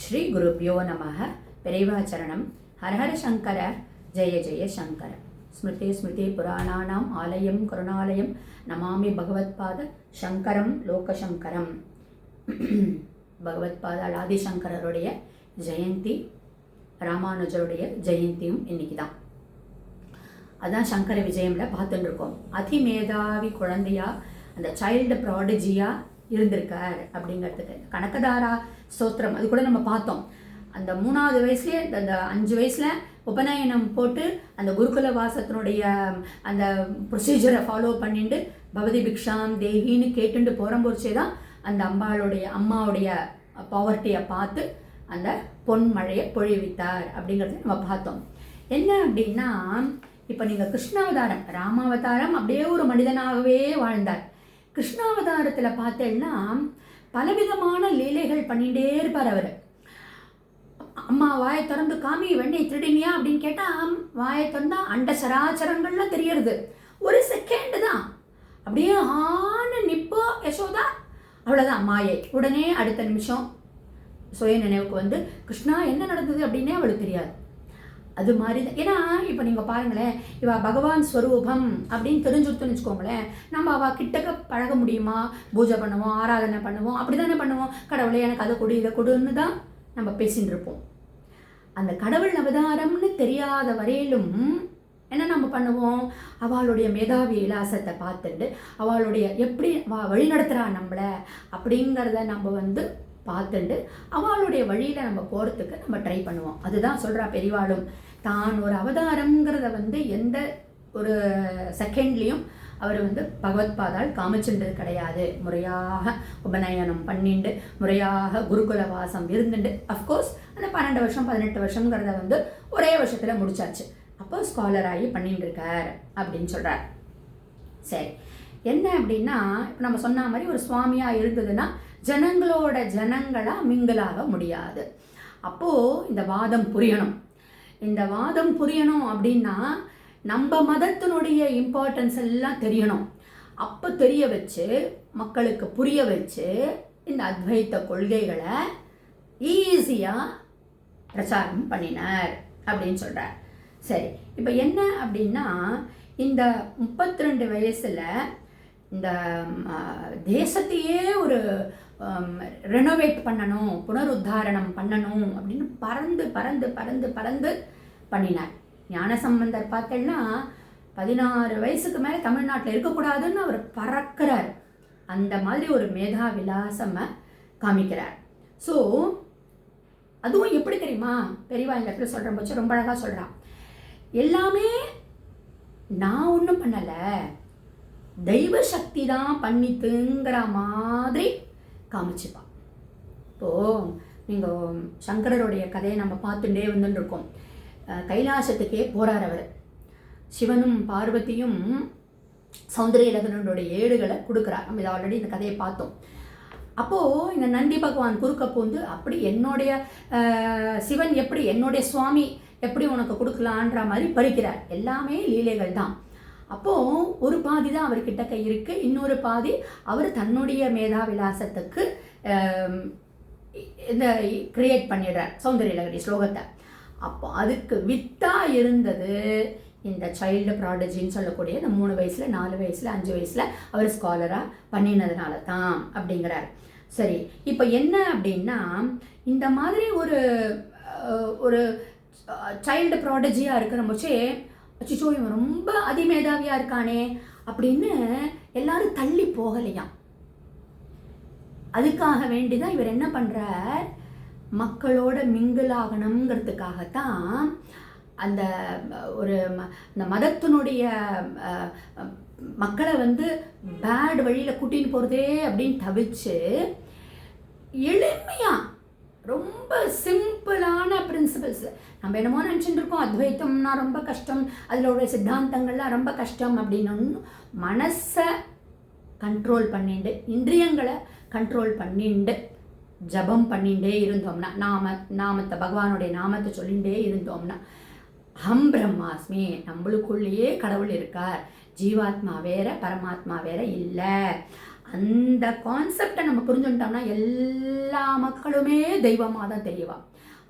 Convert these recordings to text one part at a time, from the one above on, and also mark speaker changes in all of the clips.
Speaker 1: ஸ்ரீ குருப்யோ நமः. பெரியவாச்சரணம். ஹரஹர சங்கர ஜெய ஜெய சங்கர. ஸ்மிருதி ஸ்மிருதி புராணானாம் ஆலயம் கருணாலயம் நமாமி பகவத்பாத சங்கரம் லோகசங்கரம். பகவத்பாத ஆதிசங்கரருடைய ஜெயந்தி, ராமானுஜருடைய ஜெயந்தியும் இன்னைக்கு தான். அதான் சங்கர விஜயம்ல பார்த்துட்டு இருக்கோம். அதிமேதாவி குழந்தையா, அந்த சைல்டு ப்ராடஜியா இருந்திருக்கார் அப்படிங்கிறதுக்கு கனகதாரா ஸ்தோத்திரம் அது கூட நம்ம பார்த்தோம். அந்த 3வது வயசுலேயே அந்த 5 வயசில் உபநயனம் போட்டு அந்த குருகுல வாசத்தினுடைய அந்த ப்ரொசீஜரை ஃபாலோ பண்ணிட்டு பவதி பிக்ஷாம் தேவின்னு கேட்டுட்டு போகிறம்போச்சே தான் அந்த அம்மாவுடைய பாவர்ட்டியை பார்த்து அந்த பொன் மழையை பொழிவித்தார் அப்படிங்கிறத நம்ம பார்த்தோம். என்ன அப்படின்னா, இப்போ நீங்கள் கிருஷ்ணாவதாரம், ராமாவதாரம் அப்படியே ஒரு மனிதனாகவே வாழ்ந்தார். கிருஷ்ணாவதாரத்தில் பார்த்தேன்னா பலவிதமான லீலைகள் பண்ணிகிட்டே இருப்பார் அவர். அம்மா வாயை திறந்து காமி வெண்ணெய் திருடினியா அப்படின்னு கேட்டால் வாயை திறந்தா அண்ட சராச்சரங்கள்லாம் தெரியறது. ஒரு செகண்ட் தான் அப்படியே ஆன நிப்போ யசோதா, அவ்வளோதான் மாயை. உடனே அடுத்த நிமிஷம் சுய நினைவுக்கு வந்து கிருஷ்ணா என்ன நடந்தது அப்படின்னே அவளுக்கு தெரியாது. அது மாதிரி தான். ஏன்னா இப்போ நீங்கள் பாருங்களேன், இவ பகவான் ஸ்வரூபம் அப்படின்னு தெரிஞ்சுடுத்துன்னு வச்சுக்கோங்களேன், நம்ம அவள் கிட்டக்க பழக முடியுமா? பூஜை பண்ணுவோம், ஆராதனை பண்ணுவோம், அப்படி தானே பண்ணுவோம். கடவுளே எனக்கு அதை கொடு இதை கொடுன்னு தான் நம்ம பேசின்னு இருப்போம். அந்த கடவுள் அவதாரம்னு தெரியாத வரையிலும் என்ன நம்ம பண்ணுவோம்? அவளுடைய மேதாவி விலாசத்தை பார்த்துட்டு அவளுடைய எப்படி வழி நடத்துகிறா நம்மளை அப்படிங்கிறத நம்ம வந்து பார்த்துட்டு அவளுடைய வழியில் நம்ம போகிறதுக்கு நம்ம ட்ரை பண்ணுவோம். அதுதான் சொல்கிறா பெரியவாளும். தான் ஒரு அவதாரங்கிறத வந்து எந்த ஒரு செகண்ட்லேயும் அவர் வந்து பகவத்பாதால் காமிச்சுன்றது கிடையாது. முறையாக உபநயனம் பண்ணிண்டு முறையாக குருகுல வாசம் இருந்துட்டு அஃப்கோர்ஸ் அந்த 12 வருஷம் 18 வருஷங்கிறத வந்து ஒரே வருஷத்தில் முடிச்சாச்சு. அப்போ ஸ்காலராகி பண்ணிட்டு இருக்கார் அப்படின்னு சொல்கிறார். சரி, என்ன அப்படின்னா, இப்போ நம்ம சொன்ன மாதிரி ஒரு சுவாமியாக இருந்ததுன்னா ஜனங்களோட ஜனங்களாக மிங்கலாக முடியாது. அப்போது இந்த வாதம் புரியணும். இந்த வாதம் புரியணும் அப்படின்னா நம்ம மதத்தினுடைய இம்பார்ட்டன்ஸ் எல்லாம் தெரியணும். அப்போ தெரிய வச்சு மக்களுக்கு புரிய வச்சு இந்த அத்வைத்த கொள்கைகளை ஈஸியாக பிரச்சாரம் பண்ணினார் அப்படின்னு சொல்கிறார். சரி, இப்போ என்ன அப்படின்னா, இந்த 32 வயசில் இந்த தேசத்தையே ஒரு ரெனோவேட் பண்ணணும், புனருத்தாரணம் பண்ணணும் அப்படின்னு பறந்து பறந்து பறந்து பறந்து பண்ணினார். ஞானசம்பந்தர் பார்த்தேன்னா 16 வயசுக்கு மேலே தமிழ்நாட்டில் இருக்கக்கூடாதுன்னு அவர் பறக்கிறார். அந்த மாதிரி ஒரு மேதா விலாசமை காமிக்கிறார். ஸோ அதுவும் எப்படி தெரியுமா, பெரியவா இந்த இடத்துல சொல்கிற போச்சு ரொம்ப அழகாக சொல்கிறான். எல்லாமே நான் ஒன்றும் பண்ணலை, தெய்வ சக்தி தான் பண்ணித்துங்கிற மாதிரி காமிச்சுப்பான். இப்போது நீங்கள் சங்கரருடைய கதையை நம்ம பார்த்துட்டே வந்துட்டு இருக்கோம். கைலாசத்துக்கே போகிறார் அவர். சிவனும் பார்வதியும் சௌந்தரியலகனுடைய ஏடுகளை கொடுக்குறார். நம்ம இதை ஆல்ரெடி இந்த கதையை பார்த்தோம். அப்போது இந்த நந்தி பகவான் குறுக்க பூந்து அப்படி என்னுடைய சிவன் எப்படி என்னுடைய சுவாமி எப்படி உனக்கு கொடுக்கலான்ற மாதிரி பறிக்கிறார். எல்லாமே லீலைகள் தான். அப்போது ஒரு பாதி தான் அவர்கிட்ட கை இருக்குது, இன்னொரு பாதி அவர் தன்னுடைய மேதா விலாசத்துக்கு இந்த கிரியேட் பண்ணிடுறார் சௌந்தரியலகரி ஸ்லோகத்தை. அப்போ அதுக்கு வித்தாக இருந்தது இந்த சைல்டு ப்ராடஜின்னு சொல்லக்கூடிய இந்த 3 வயசில் 4 வயசில் 5 வயசில் அவர் ஸ்காலராக பண்ணினதுனால தான் அப்படிங்கிறார். சரி, இப்போ என்ன அப்படின்னா, இந்த மாதிரி ஒரு சைல்டு ப்ராடஜியாக இருக்கிற போச்சே, அச்சிச்சோ இவன் ரொம்ப அதிமேதாவியாக இருக்கானே அப்படின்னு எல்லாரும் தள்ளி போகலையாம். அதுக்காக வேண்டிதான் இவர் என்ன பண்ணுறார், மக்களோட மிங்கிளாகணுங்கிறதுக்காகத்தான் அந்த ஒரு இந்த மதத்தினுடைய மக்களை வந்து பேட் வழியில் கூட்டின்னு போகிறதே அப்படின்னு தவிச்சு எளிமையாக ரொம்ப சிம்பிளான பிரின்சிபல்ஸ். நம்ம என்னமோ நினச்சிட்டு இருக்கோம் அத்வைத்தம்னா ரொம்ப கஷ்டம், அதில் உடைய சித்தாந்தங்கள்லாம் ரொம்ப கஷ்டம் அப்படின்னு. மனசை கண்ட்ரோல் பண்ணிட்டு இந்திரியங்களை கண்ட்ரோல் பண்ணிட்டு ஜபம் பண்ணிகிட்டே இருந்தோம்னா, நாமத்தை பகவானுடைய நாமத்தை சொல்லிகிட்டே இருந்தோம்னா, ஹம் பிரம்மாஸ்மி, நம்மளுக்குள்ளேயே கடவுள் இருக்கார், ஜீவாத்மா வேற பரமாத்மா வேற இல்லை, அந்த கான்செப்டை நம்ம புரிஞ்சுட்டோம்னா எல்லா மக்களுமே தெய்வமாக தான் தெரியவா,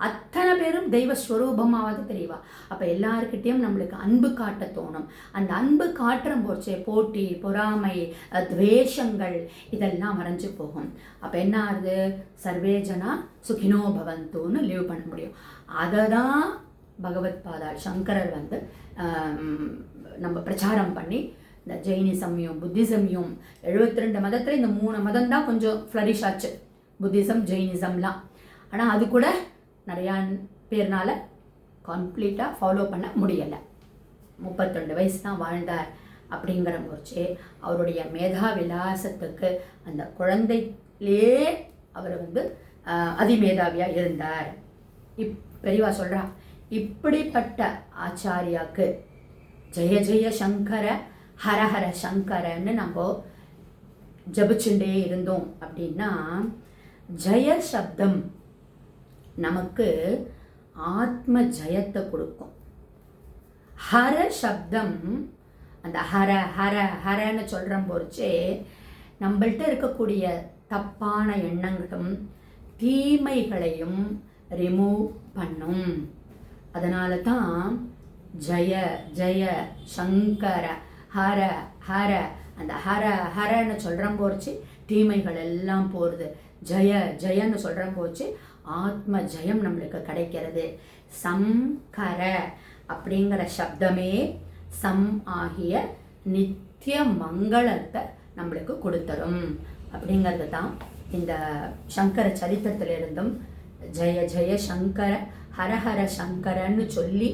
Speaker 1: அத்தனை பேரும் தெய்வ ஸ்வரூபமாக தான் தெரியவா. அப்போ எல்லாருக்கிட்டேயும் நம்மளுக்கு அன்பு காட்ட தோணும். அந்த அன்பு காட்டுற போச்சே போட்டி, பொறாமை, துவேஷங்கள் இதெல்லாம் மறைஞ்சு போகும். அப்போ என்ன ஆகுது, சர்வே ஜனா சுகினோ பவந்துன்னு லீவ் பண்ண முடியும். அதை தான் பகவத் பாதாள் சங்கரர் நம்ம பிரச்சாரம் பண்ணி இந்த ஜெயினிசமையும் புத்திசமையும் 72 மதத்தில் இந்த 3 மதம் தான் கொஞ்சம் ஃப்ளரிஷ் ஆச்சு, புத்திசம் ஜெயினிசம்லாம். ஆனால் அது கூட நிறையா பேர்னால கம்ப்ளீட்டாக ஃபாலோ பண்ண முடியலை. 32 வயசு தான் வாழ்ந்தார். அப்படிங்கிற போச்சு அவருடைய மேதா விலாசத்துக்கு அந்த குழந்தையிலே அவர் அதிமேதாவியாக இருந்தார். பெரியவா சொல்கிறா, இப்படிப்பட்ட ஆச்சாரியாக்கு ஜெய ஜெய சங்கர ஹரஹர சங்கரன்னு நம்ம ஜபிச்சுட்டே இருந்தோம் அப்படின்னா, ஜெய சப்தம் நமக்கு ஆத்ம ஜெயத்தை கொடுக்கும். ஹர சப்தம், அந்த ஹர ஹர ஹரன்னு சொல்கிற போச்சே நம்மள்கிட்ட இருக்கக்கூடிய தப்பான எண்ணங்களும் தீமைகளையும் ரிமூவ் பண்ணும். அதனால தான் ஜெய ஜெய சங்கர ஹர ஹர, அந்த ஹர ஹரன்னு சொல்கிற போச்சு தீமைகள் எல்லாம் போகிறது. ஜெய ஜெயன்னு சொல்கிற போச்சு ஆத்ம ஜெயம் நம்மளுக்கு கிடைக்கிறது. சம்கர அப்படிங்கிற சப்தமே சம் ஆகிய நித்திய மங்களத்தை நம்மளுக்கு கொடுத்துரும். அப்படிங்கிறது தான் இந்த சங்கர சரித்திரத்திலிருந்தும் ஜெய ஜெய சங்கர ஹரஹர சங்கரன்னு சொல்லி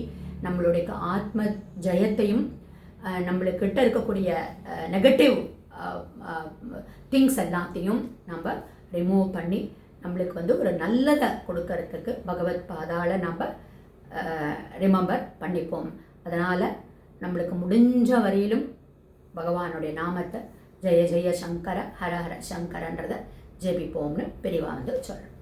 Speaker 1: நம்மளுடைய ஆத்ம ஜெயத்தையும் நம்மளுக்கிட்ட இருக்கக்கூடிய நெகட்டிவ் திங்ஸ் எல்லாத்தையும் நம்ம ரிமூவ் பண்ணி நம்மளுக்கு ஒரு நல்லதை கொடுக்கறதுக்கு பகவத் பாதாள நம்ம ரிமெம்பர் பண்ணிப்போம். அதனால் நம்மளுக்கு முடிஞ்ச வரையிலும் பகவானுடைய நாமத்தை ஜெய ஜெய சங்கர ஹரஹர சங்கரன்றதை ஜெபிப்போம்னு பெரியவா சொல்கிறேன்.